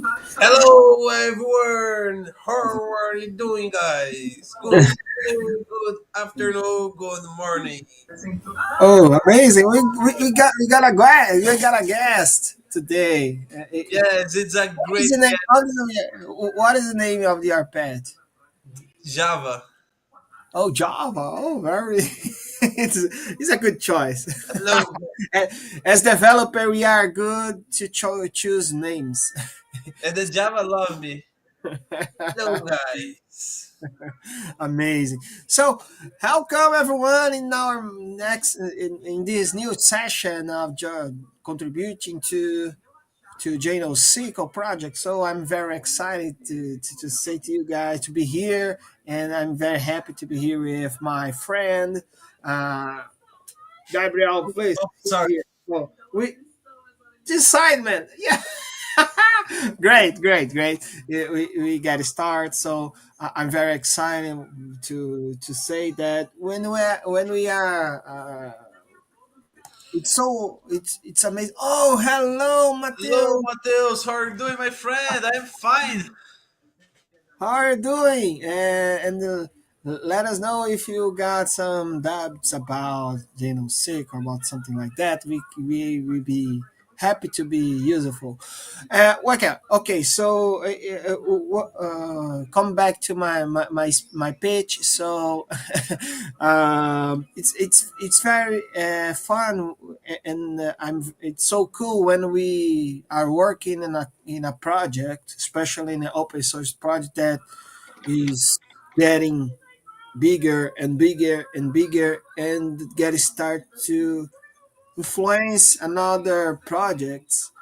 Hello, everyone. How are you doing, guys? Good morning, good afternoon, good morning. Oh, amazing! We got a guest today. Yes, it's a What is great the name? What is the name of your pet? Java. Oh, Java. Oh, very. It's a good choice. Hello, As developer, we are good to choose names. and the Java love me. Hello, guys. Amazing. So, how come everyone in our next in this new session of contributing to JNoSQL project? So I'm very excited to say to you guys to be here, and I'm very happy to be here with my friend uh, Gabriel. Please Oh, sit sorry. here. Well, we this side, man. Yeah. Great. Yeah, we got to start. So I'm very excited to say that when we are it's amazing. Oh, hello, Hello, Mateo. Mateus. How are you doing, my friend? I'm fine. How are you doing? And let us know if you got some doubts about sick or about something like that. We be happy to be useful. Okay. So come back to my pitch. So it's very fun, and it's so cool when we are working in a project, especially in an open source project that is getting bigger and bigger and bigger, and get start to influence another projects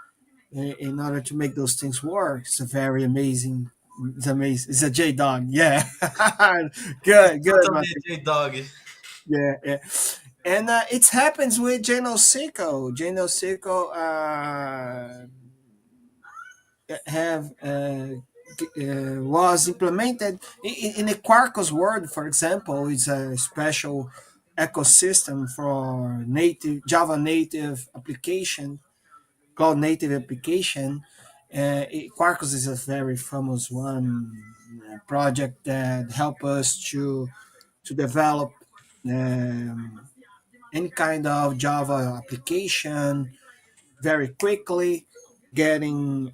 in order to make those things work. It's a very amazing. It's amazing. It's a J dog. Yeah. It's Good, totally Matthew. a J dog. Yeah. And it happens with JNoSQL. JNoSQL have was implemented in a Quarkus world, for example. It's a special ecosystem for native Java native application, cloud native application. Quarkus is a very famous one project that help us to develop any kind of Java application very quickly, getting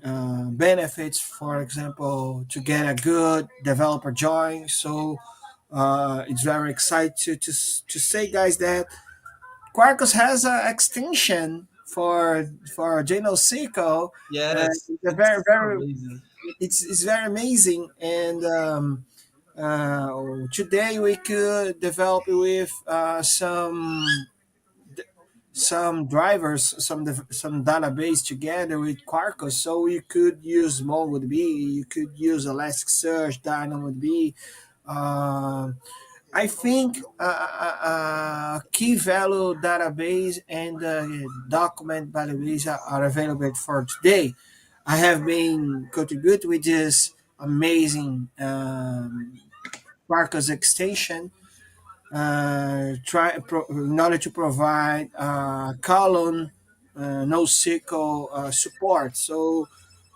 benefits, for example, to get a good developer join. So it's very exciting to say, guys, that Quarkus has an extension for JNoSQL. Yes, It's a very it's so very amazing. it's very amazing, and today we could develop with some drivers, some database together with Quarkus. So you could use MongoDB, you could use Elasticsearch, DynamoDB. Uh, I think key value database and document database are available for today. I have been contribute with this amazing Quarkus extension in order to provide column NoSQL support. So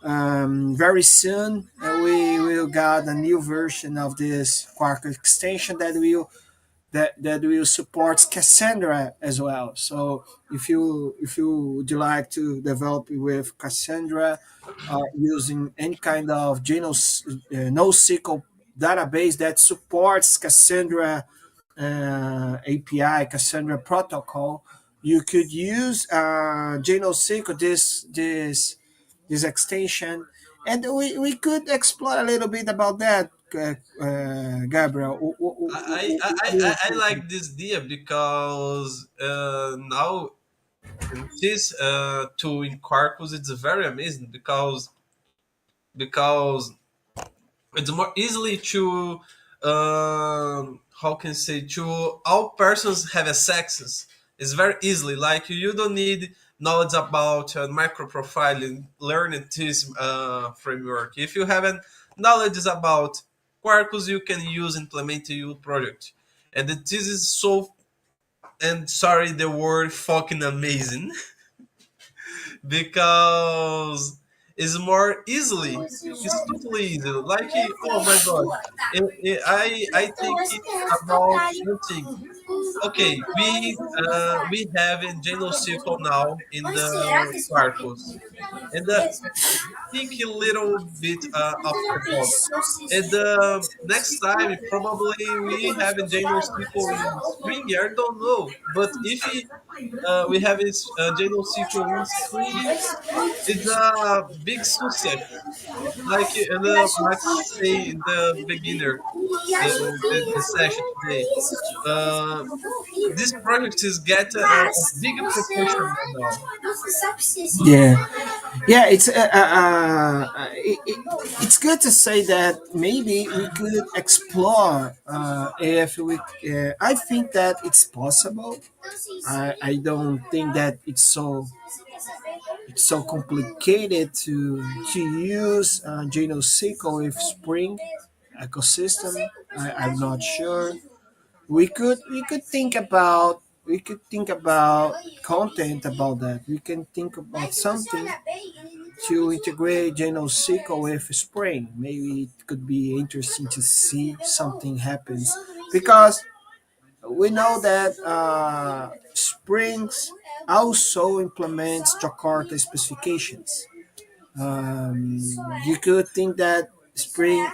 very soon we will got a new version of this Quark extension that will support Cassandra as well. So if you would like to develop with Cassandra using any kind of NoSQL database that supports Cassandra API, Cassandra protocol, you could use JNoSQL, this extension, and we could explore a little bit about that, Gabriel. What do you I think? like this idea because now this tool in Quarkus it's very amazing because it's more easily to how can I say to all persons have access. It's very easily like you don't need knowledge about micro profiling learning this framework. If you have knowledge about Quarkus, you can use implement your project, and this is so and sorry the word fucking amazing because is more easily. It's totally easy. Like, oh my god, I think about one thing. Okay, we have in JNoSQL now in the Quarkus, and think a little bit off the box. And next time, probably we have in JNoSQL in Spring. I don't know, but if we have it, JNoSQL in Spring, it's a big success. Like Max say in the beginner, the session today. Uh, this project is get a bigger proportion now. Yeah, yeah. It's good to say that maybe we could explore if we. I think that it's possible. I don't think that it's so complicated to use JNoSQL with Spring ecosystem. I'm not sure. We could think about content about that. We can think about something to integrate JNoSQL with Spring. Maybe it could be interesting to see something happens because we know that Springs also implements Jakarta specifications. Um, you could think that Spring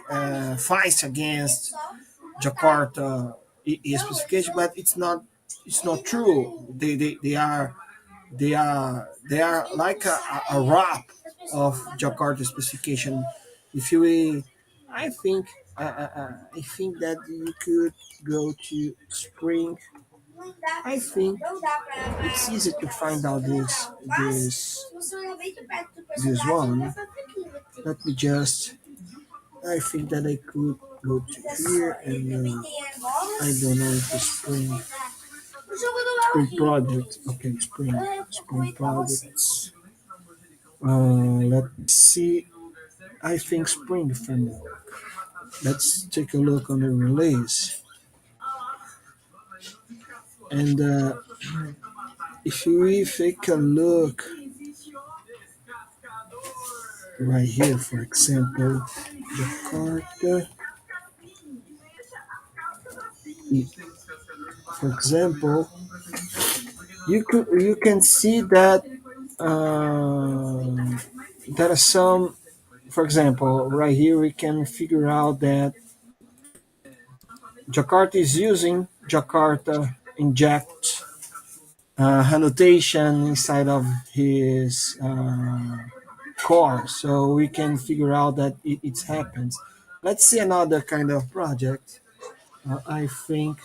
fights against Jakarta specification, but it's not. It's not true. They are like a wrap of Jakarta specification. If you, I think, I think that you could go to Spring. I think it's easy to find out this one. Let me just. I think that I could go to here and I don't know if it's Spring project. Okay, Spring projects. Let me see. I think Spring framework. Let's take a look on the release. And if we take a look right here, for example, Jakarta, for example, you can see that there are some. For example, right here we can figure out that Jakarta is using Jakarta inject annotation inside of his core, so we can figure out that it happens. Let's see another kind of project. I think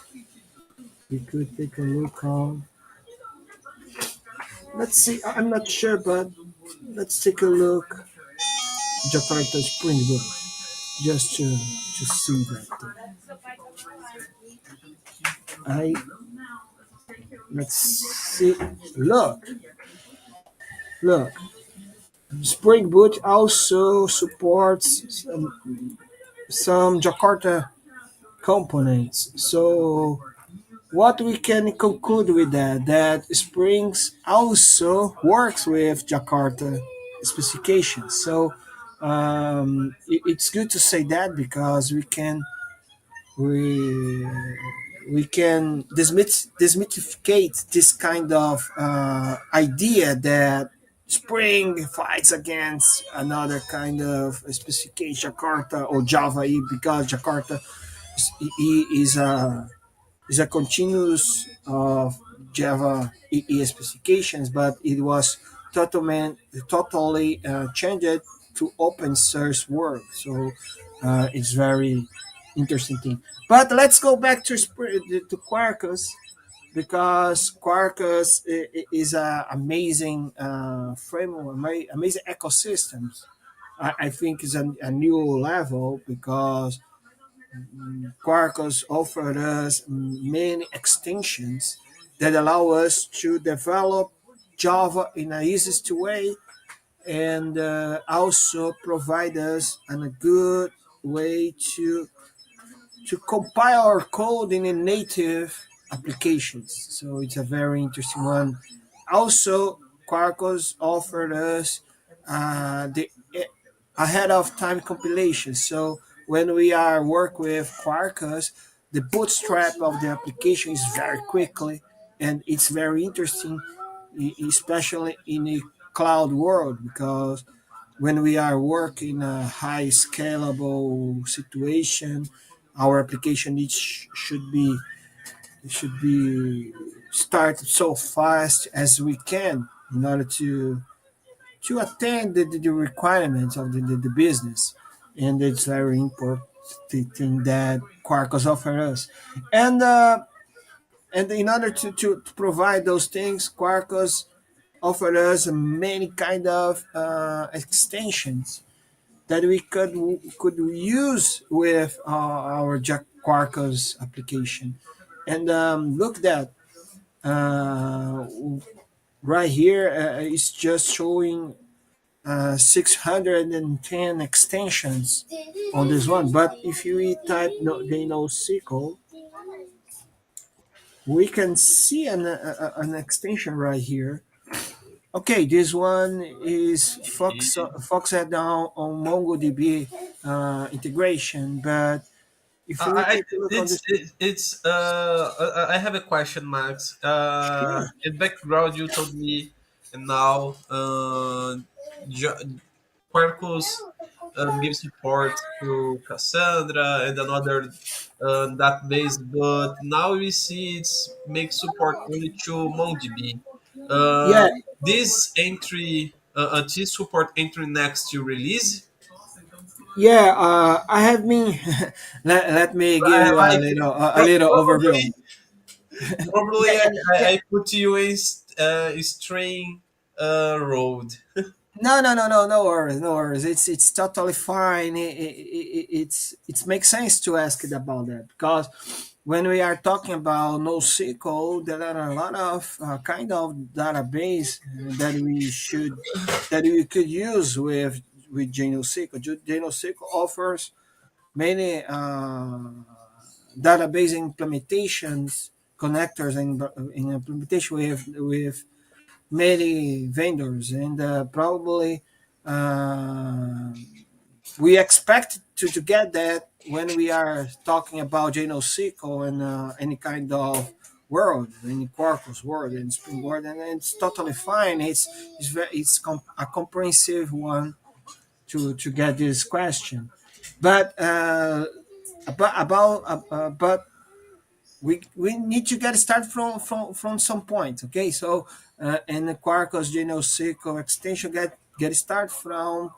we could take a look on. Let's see. I'm not sure, but let's take a look. Jakarta Spring Book, just to see that. I let's see. Look. Spring Boot also supports some Jakarta components. So what we can conclude with that Springs also works with Jakarta specifications. So it's good to say that because we we can demystificate this kind of idea that Spring fights against another kind of specification, Jakarta or Java, because Jakarta is a continuous of Java specifications, but it was totally changed to open source world. So it's very interesting thing. But let's go back to Quarkus because Quarkus is an amazing framework, amazing ecosystems. I think it's a new level because Quarkus offered us many extensions that allow us to develop Java in a easiest way and also provide us a good way to compile our code in a native applications. So it's a very interesting one. Also, Quarkus offered us the ahead of time compilation. So when we are work with Quarkus, the bootstrap of the application is very quickly, and it's very interesting, especially in a cloud world, because when we are working a high scalable situation, our application should be started so fast as we can in order to attend the requirements of the business. And it's very important thing that Quarkus offer us. And and in order to provide those things, Quarkus offered us many kind of extensions that we could use with our Jack Quarkus application. And look that uh, right here it's just showing 610 extensions on this one. But if you type no, JNoSQL, we can see an extension right here. Okay, this one is focused on MongoDB integration, but if we take a look on this, I have a question, Max. sure. In background, you told me, and now Quarkus gives support to Cassandra and another database, but now we see it's makes support only to MongoDB. Yeah, This support entry next to release. yeah. I have been. Let me give you Like a little overview. probably Yeah, Probably yeah, yeah. I put you in string road. No, no, no, no, no worries, no worries. It's totally fine. It makes sense to ask it about that because when we are talking about NoSQL, there are a lot of kind of database that we could use with JNoSQL. JNoSQL offers many database implementations, connectors, and in implementation with many vendors, and probably uh, we expect to get that when we are talking about JNoSQL and any kind of world, any Quarkus world and Spring Board, and it's totally fine. A comprehensive one to get this question, but but we need to get started from some point. Okay, so and the Quarkus JNoSQL extension get started from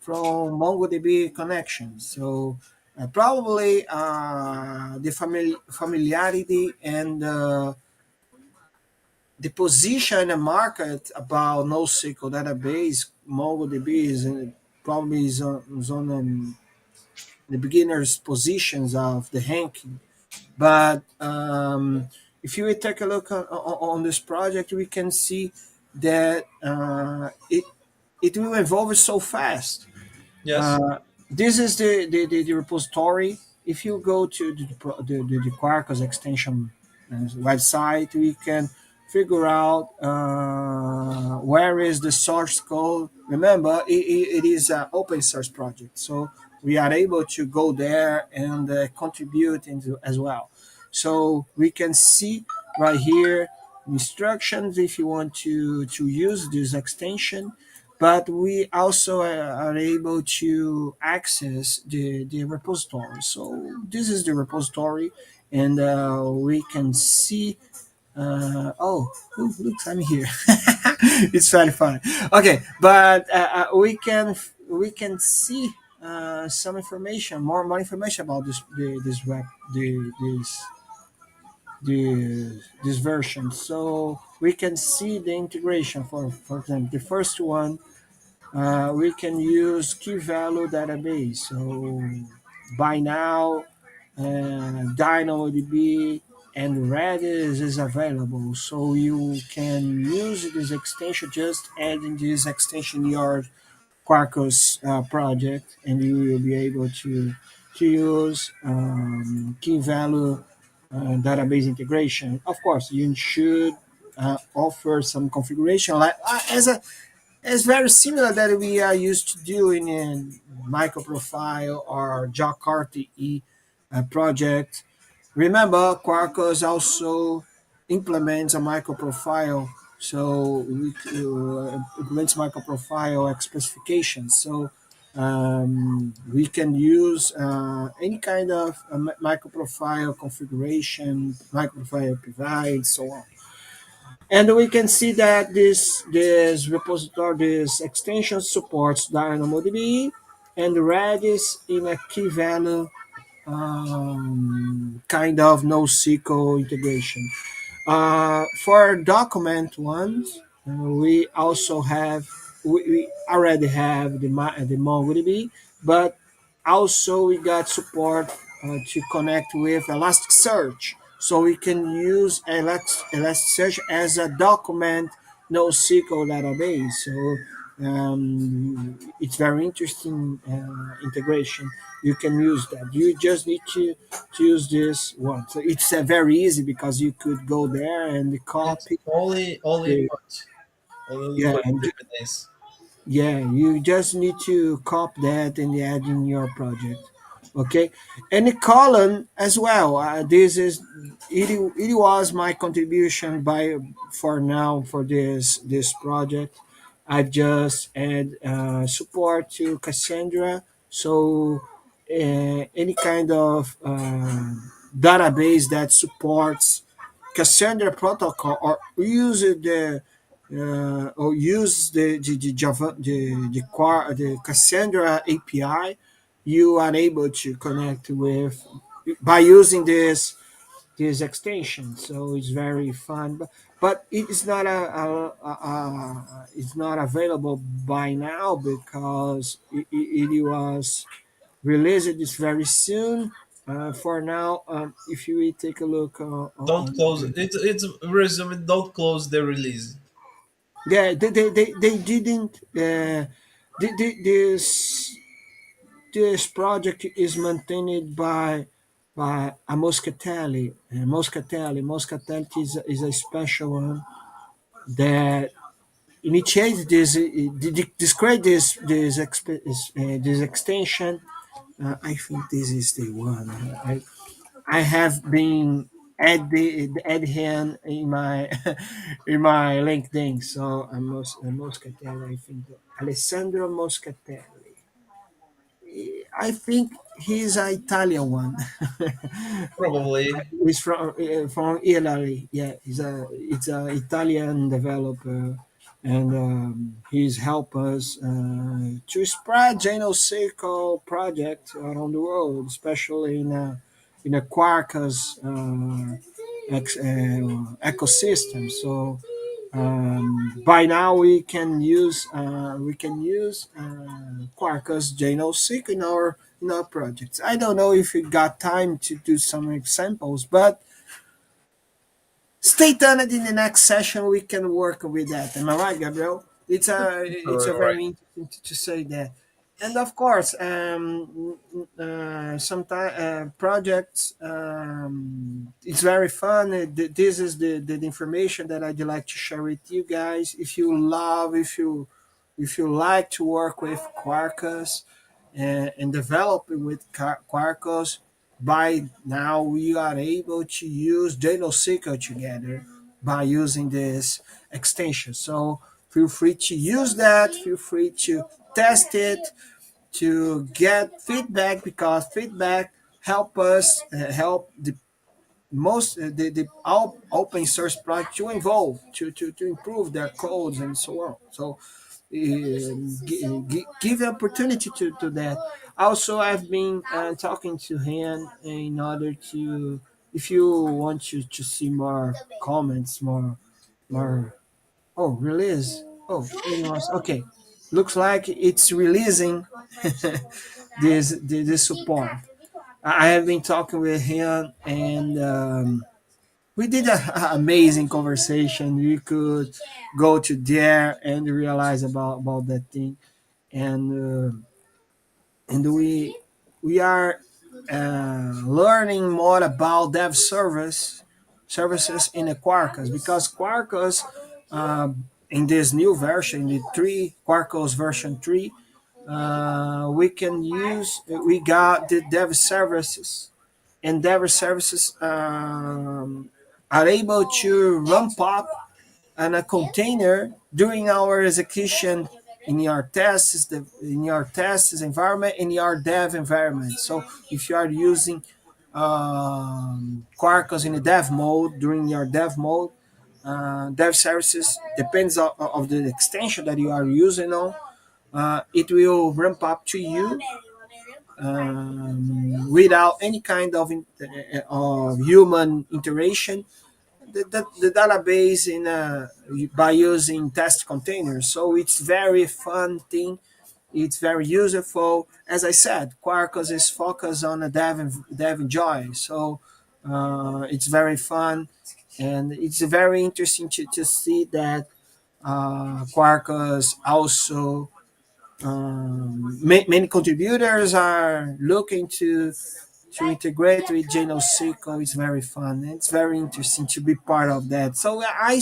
MongoDB connection. So probably the familiarity and the position in the market about NoSQL database, MongoDB probably is on the beginners positions of the ranking. But if you will take a look on this project, we can see that it will evolve so fast. Yes. Uh, this is the repository. If you go to the Quarkus extension website, we can figure out where is the source code. Remember, it is an open source project, so we are able to go there and contribute into as well. So we can see right here instructions if you want to use this extension, but we also are able to access the repository. So this is the repository, and we can see. Oh, looks I'm here. It's very fun. Okay, but we can see some information, more information about this web this version. So we can see the integration for example, the first one we can use key value database. So by now, DynamoDB and Redis is available. So you can use this extension, just adding this extension in your Quarkus project, and you will be able to use key value database integration. Of course, you should offer some configuration, like as a It's very similar that we are used to doing in microprofile or Jakarta project. Remember, Quarkus also implements a microprofile, so we implements microprofile specifications. So we can use any kind of microprofile configuration, microprofile provide, so on. And we can see that this repository, this extension supports DynamoDB and Redis in a key value kind of NoSQL integration. For document ones, we also have we already have the MongoDB, but also we got support to connect with Elasticsearch, so we can use Elasticsearch as a document NoSQL database. So it's very interesting integration. You can use that. You just need to use this one. So it's very easy because you could go there and It's copy only the put, only yeah, put and evidence. yeah, you just need to copy that and add in your project. Okay, and the column as well. This is it was my contribution by for now for this project. I've just add support to Cassandra, so any kind of database that supports Cassandra protocol or use the Java the Cassandra API, you are able to connect with by using this extension. So it's very fun, but it is not it's not available by now because it was released this very soon. For now, if you will take a look Don't on close it. It's resume. Don't close the release. yeah, they didn't. This project is maintained by a Moscatelli. Moscatelli is a special one that initiated described this extension. I think this is the one. I have been add him in my in my LinkedIn. So Moscatelli, I think Alessandro Moscatelli. I think he's an Italian one. Probably. He's from Italy. Yeah, it's a Italian developer, and he's helped us to spread JNoSQL project around the world, especially in a Quarkus ecosystem. So by now we can use Quarkus JNoSQL in our projects. I don't know if we got time to do some examples, but stay tuned in the next session. We can work with that. Am I right, Gabriel? It's a All right. very interesting to say that. And of course, sometimes projects. It's very fun. This is the information that I'd like to share with you guys. If you like to work with Quarkus and develop with Quarkus, by now we are able to use JNoSQL together by using this extension. So feel free to use that. Feel free to test it to get feedback because feedback help us help the open source project to evolve to improve their codes and so on. So give the opportunity to that. Also, I've been talking to him in order to, if you want to see more comments, more. Oh, release. Oh, it was okay. Looks like it's releasing this support. I have been talking with him, and we did an amazing conversation. We could go to there and realize about that thing, and we are learning more about dev services in the Quarkus because Quarkus in this new version, the 3 Quarkus version 3, we got the dev services, and dev services are able to ramp up and a container during our execution in your tests environment, in your dev environment. So if you are using Quarkus in the dev mode, during your dev mode, dev services depends of the extension that you are using on. It will ramp up to you without any kind of human interaction, the database by using test containers. So it's very fun thing. It's very useful. As I said, Quarkus is focused on a dev enjoy. So it's very fun, and it's very interesting to see that Quarkus also many contributors are looking to integrate with JNoSQL. Is very fun. It's very interesting to be part of that. So I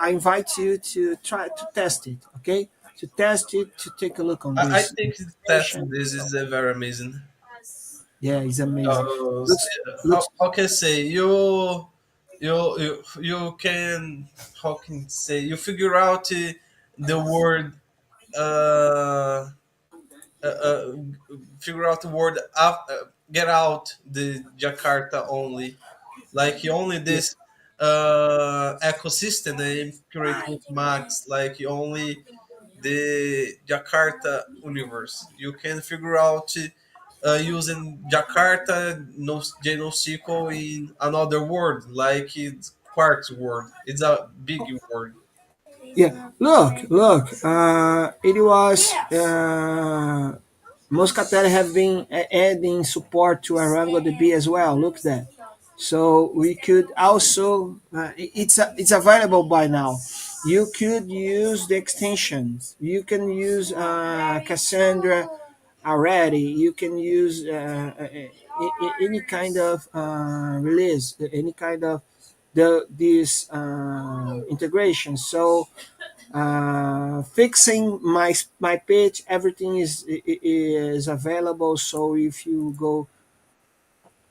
invite you to try to test it. Okay, to test it, to take a look on I this think testing station. this is very amazing. Yeah, it's amazing. Because Looks how can I say you can, how can I say, you figure out the word uh, uh, figure out the word get out the Jakarta only, like you only yeah, this ecosystem and create with Max, like you only the Jakarta universe. You can figure out using Jakarta no JNoSQL in another word, like it's Quark's word. It's a big word. yeah. Look. It was Moscatel have been adding support to ArangoDB as well. Look that. So we could also it's available by now. You could use the extensions. You can use Cassandra already. You can use any kind of release, any kind of this integration. So fixing my page, everything is available. So if you go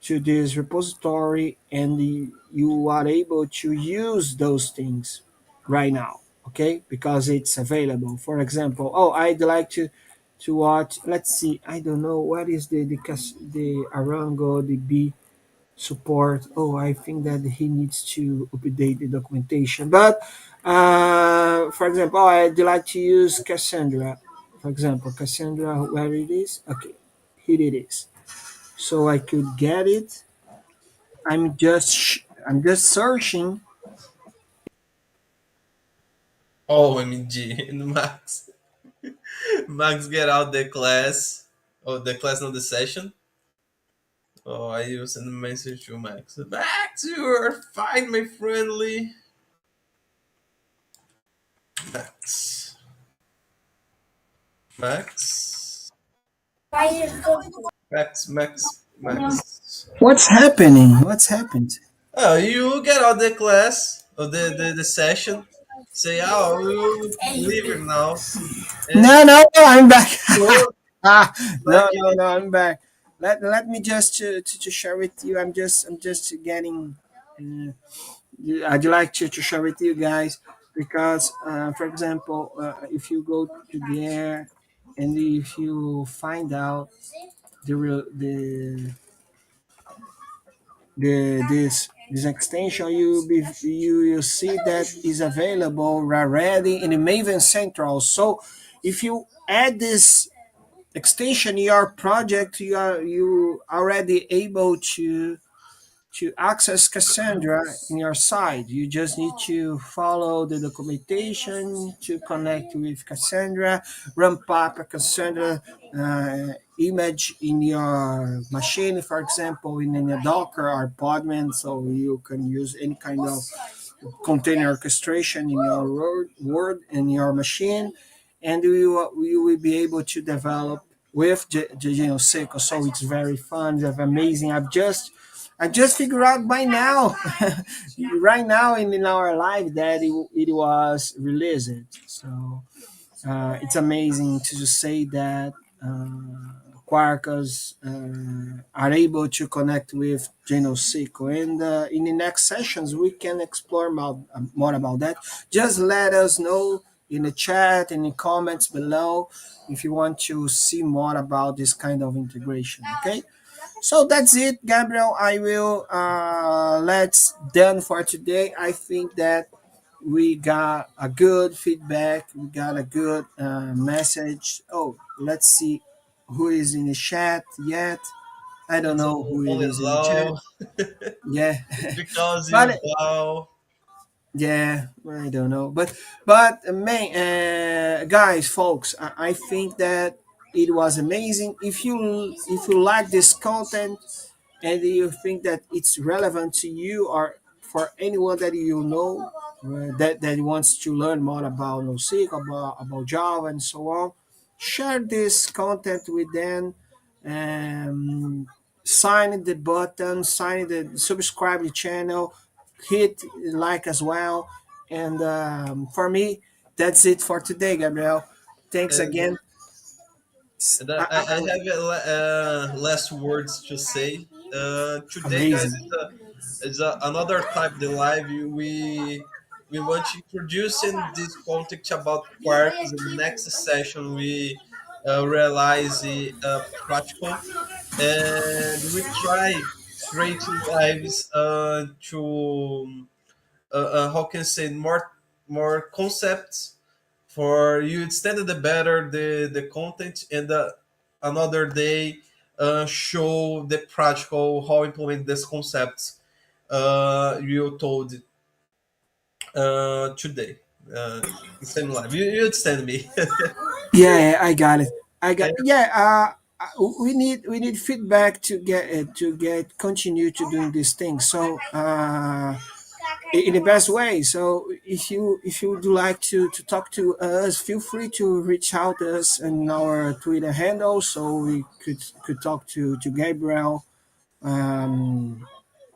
to this repository and you are able to use those things right now, okay, because it's available. For example, oh, I'd like to watch, let's see, I don't know what is the Arango DB support. Oh, I think that he needs to update the documentation. But for example, oh, I'd like to use Cassandra. For example, Cassandra, where it is? Okay, here it is. So I could get it. I'm just searching. OMG, Max. Max get out the class. Oh, the class, not the session. Oh, I use a message to Max. Max, you are fine, my friendly. Max. Max. Max. What's happening? What's happened? Oh, you get out the class or the session. Say, oh, we'll leave it now. And No, I'm back. go No, like no, no, I'm back. Let me just to share with you. I'm just getting. Uh, I'd like to share with you guys because, for example, if you go to there and if you find out the this extension, you see that is available already in the Maven Central. So if you add this extension in your project, you already able to access Cassandra in your side. You just need to follow the documentation to connect with Cassandra, ramp up a Cassandra image in your machine, for example, in a Docker or Podman, so you can use any kind of container orchestration in your word in your machine, and you will be able to develop with JNoSQL. So it's very fun, it's amazing. I just figured out by now, right now in our live that it was released. So it's amazing to just say that Quarkus are able to connect with JNoSQL. And in the next sessions, we can explore more about that. Just let us know in the chat, in the comments below, if you want to see more about this kind of integration. Okay. So that's it, Gabriel. I will let's done for today. I think that we got a good feedback. We got a good message. Oh, let's see who is in the chat yet. I don't It's know who it only is in the chat. low. Yeah, It's because you but bow. yeah, I don't know. But man, guys, folks, I think that it was amazing. If you like this content, and you think that it's relevant to you or for anyone that you know that wants to learn more about NoSQL, about Java, and so on, share this content with them. Um, Sign the button, sign the subscribe the channel, hit like as well. And for me, that's it for today, Gabriel. Thanks And, again. and I I, have last words to say. Today, guys, amazing. another type the live. We want to introduce in this context about quarks. In the next session, we realize the practical, and we try creating lives to how can I say more concepts for you extend the better the content and another day show the practical how implement these concepts you told today the same live you understand me. Yeah, yeah, I got it. I got And yeah. We need feedback to get continue to doing these things. So in the best way. So if you would like to talk to us, feel free to reach out to us in our Twitter handle, so we could talk to Gabriel. Um,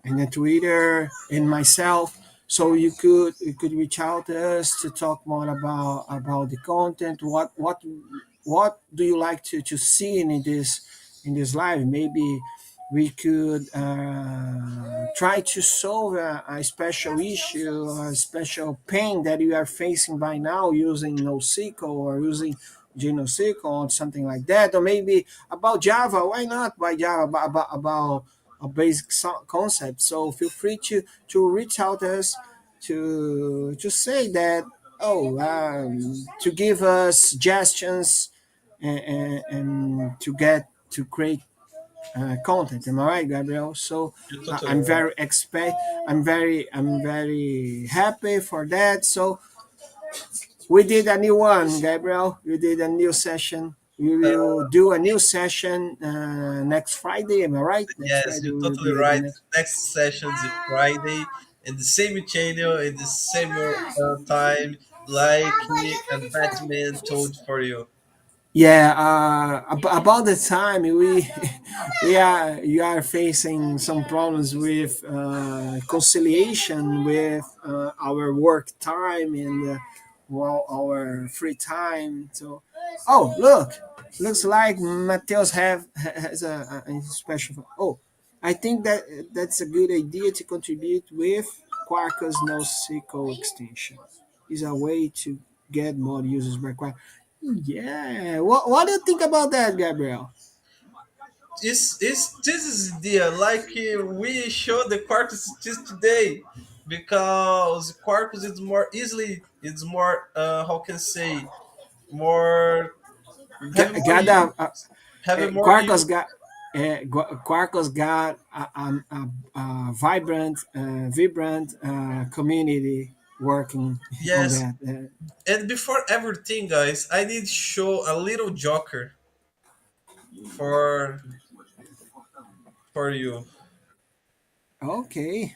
and then Twitter and myself. So you could reach out to us to talk more about the content. What do you like to see in this live? Maybe we could try to solve a special issue, a special pain that you are facing by now using NoSQL or using JNoSQL or something like that, or maybe about Java. Why not by Java? About a basic concept. So feel free to reach out to us to say that, to give us suggestions, and to create content. Am I right, Gabriel? So you're totally I'm right. very expect. I'm very happy for that. So we did a new one, Gabriel. We did a new session. We will do a new session next Friday. Am I right? Next Yes, Friday you're we will totally do the right. next. Next session is Friday in the same channel in the same time like Batman told for you. Yeah, about the time we are facing some problems with conciliation with our work time and our free time. So, oh look, looks like Mateus has a special. Oh, I think that's a good idea to contribute with Quarkus NoSQL extension. Is a way to get more users by Quarkus. Yeah. What do you think about that, Gabriel? Is this is the like we show the Quarkus just today because Quarkus is more easily it's more how can I say more having more Got use having more Quarkus use. got a vibrant community working on Yes, that. and before everything, guys, I need to show a little joker for you. Okay.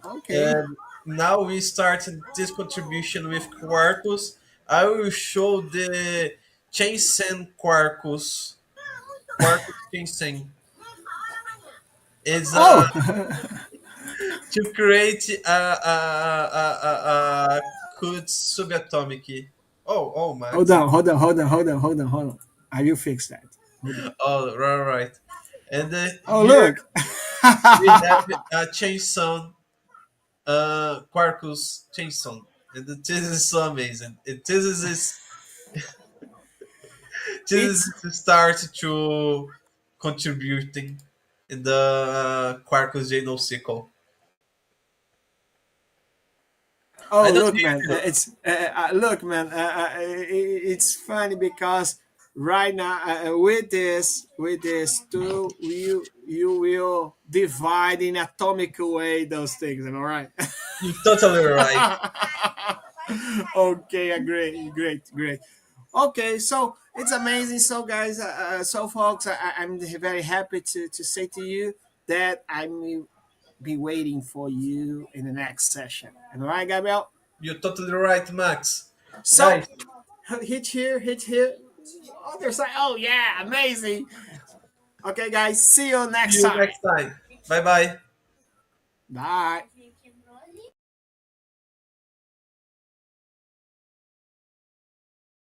Okay. And now we start this contribution with Quarkus. I will show the Chainsen Quarkus. Quarkus Chainsen. It's Oh, to create a code subatomic. Oh, hold Max. on, hold on, hold on, hold on, hold on, hold on. I will fix that. Hold on. Oh, right. And Oh, here look. we have a chainsaw, Quarkus chainsaw, and this is so amazing. This It's is start to contributing in the Quarkus JNoSQL. I Oh, don't look, hear man. you. It's look, man. It's funny because right now with this tool, you will divide in atomic way those things. Am I right? You're totally right. Okay, great, great, great. Okay, so it's amazing. So, guys, so folks, I'm very happy to say to you that I will be waiting for you in the next session. Am I right, Gabriel? You're totally right, Max. So Guys, hit here, hit here. Other side. Oh yeah, amazing. Okay, guys, see you see next you time. next time. Bye bye. Bye.